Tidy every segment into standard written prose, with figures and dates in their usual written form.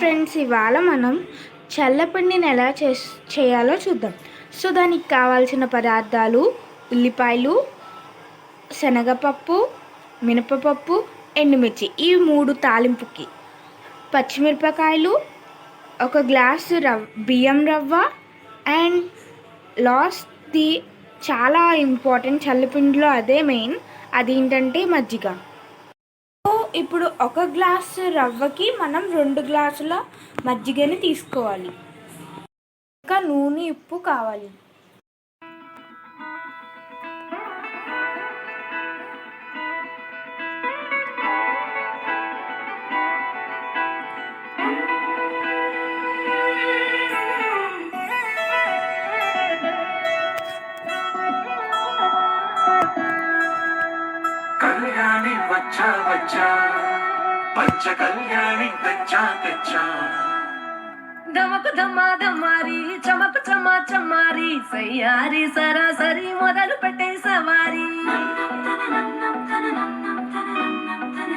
Friends, ఇవాళ మనం చల్లపిండిని ఎలా చేయాలో చూద్దాం. సో దానికి కావాల్సిన పదార్థాలు: ఉల్లిపాయలు, శనగపప్పు, మినపపప్పు, ఎండుమిర్చి, ఈ 3 తాలింపుకి, పచ్చిమిరపకాయలు, ఒక గ్లాసు బియ్యం రవ్వ, అండ్ లాస్ట్ది చాలా ఇంపార్టెంట్ చల్లపిండిలో అదే మెయిన్, అదేంటంటే మజ్జిగ. ఇప్పుడు 1 గ్లాసు రవ్వకి మనం 2 గ్లాసుల మజ్జిగని తీసుకోవాలి. ఇంకా నూనె, ఉప్పు కావాలి. కళ్యాణి వచ్చా వచ్చా, పంచ కళ్యాణి తెచ్చా తెచ్చా. దమకు దమ్మా దమ్మారి, చమకు చమా చమ్మారి, సయ్యారి సరాసరి మొదలు పెట్టే సవారి.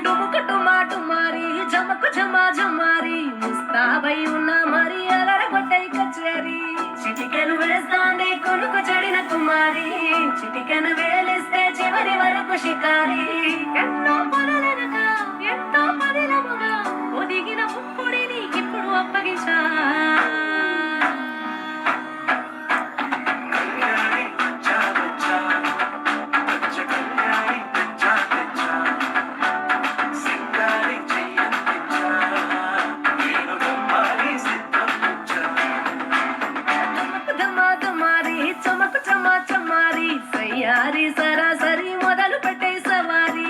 డుముకు టుమా టుమారి, జమకు జమా జమ్మారి, ముస్తాబై ఉన్న మరి అలరగొట్టై కచేరి. చిటికెను వేస్తాంది కొనుకు చెడిన కుమారి, చిటికెను వేలిస్తే చివరి వరకు షికారి. ఎన్నో పనులనగా ఎంతో పదిలముగా ఒదిగిన ముక్కుడిని ఇప్పుడు అప్పగించా. కళ్యాణి వచ్చా వచ్చా, పంచ కళ్యాణి తెచ్చా తెచ్చా. సింగారి చెయ్యందించా, నేను బొమ్మాలి సిద్ధంచా. దమ్మా దమ్మారి, చమకు చమా చమ్మారి, సయ్యారి సరాసరి మొదలు పెట్టే సవారి.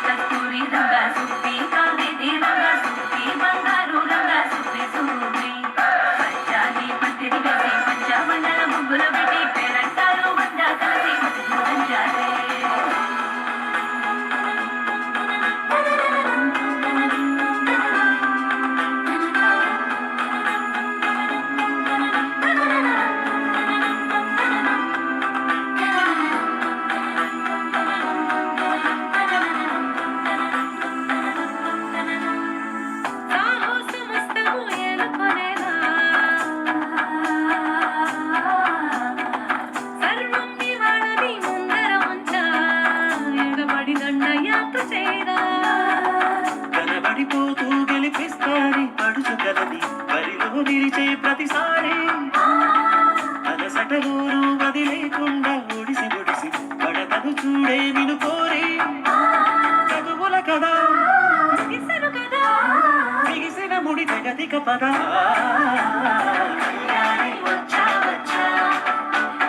కస్తూరి రంగా సుత్తి, కావేరి రంగా సుత్తి, బంగారు రంగా సుత్తి సుత్తి. పంచాలి పత్తిరి వేసి పంచమండల ముగ్గులు పెట్టి పేరంటాలు వంద కలిసి పంచాలే. సమస్తము ఏలుకొనేలా, సర్వం నివాళని ముందర ఉంచా, ఎడబడి దండయాత్ర చేయరా. కనబడిపోతూ గెలిపిస్తాని పడుచు కలది, బరిలో నిలిచే ప్రతిసారి. అలసటలోనూ వదిలేకుండా ఒడిసి ఒడిసి పడతను చూడే నిన్ను కోరి. చదువుల కదా ఇసరు కదా బిగిసిన ముడి జగతిక పద. కళ్యాణి వచ్చా వచ్చా,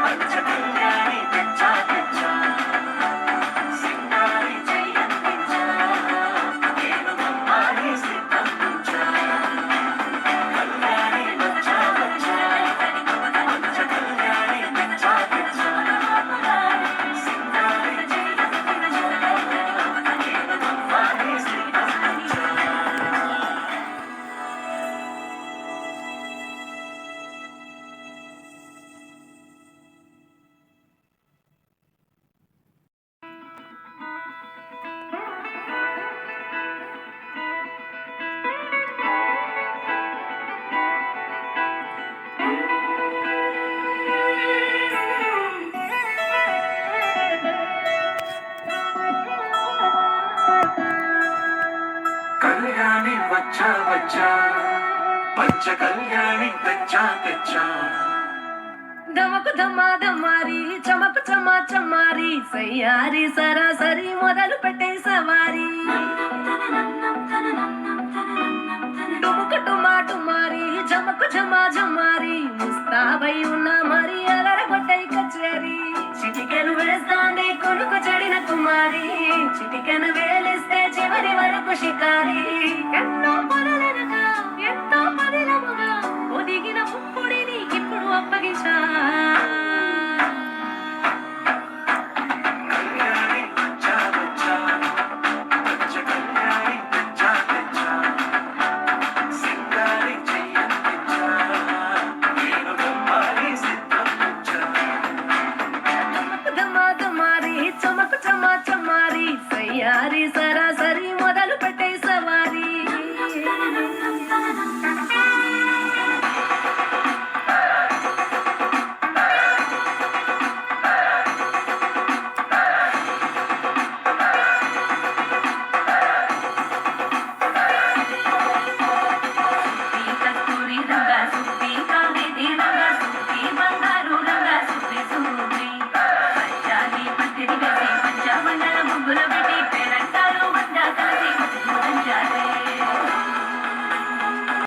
పంచ కళ్యాణి తెచ్చా తెచ్చా. సింగారి చెయ్యందించా, నేను బొమ్మాలి సిద్ధంచా. కళ్యాణి వచ్చా వచ్చా, పంచ కళ్యాణి తెచ్చా తెచ్చా. సింగారి చెయ్యందించా, నేను బొమ్మాలి సిద్ధంచా. కళ్యాణి వచ్చా వచ్చా, పంచ కళ్యాణి తెచ్చా తెచ్చా. దమకు దమ్మా దమ్మారి, చమకు చమా చమ్మారి, సయ్యారి సరాసరి మొదలు పెట్టే సవారి. డుముకు టుమా టుమారి, జమకు జమా జమ్మారి, ముస్తాబై ఉన్న మరి అలరగొట్టై కచేరి. చిటికెను వేస్తాంది కొనుకు చెడిన కుమారి, చిటికెను వేలిస్తే చివరి వరకు షికారి. ఎన్నో పనులనగా ఎంతో పదిలముగా ఒదిగిన ముక్కుడిని ఇప్పుడు అప్పగించా. కళ్యాణి వచ్చా వచ్చా, పంచ కళ్యాణి తెచ్చా తెచ్చా. వయ్యారి సరాసరి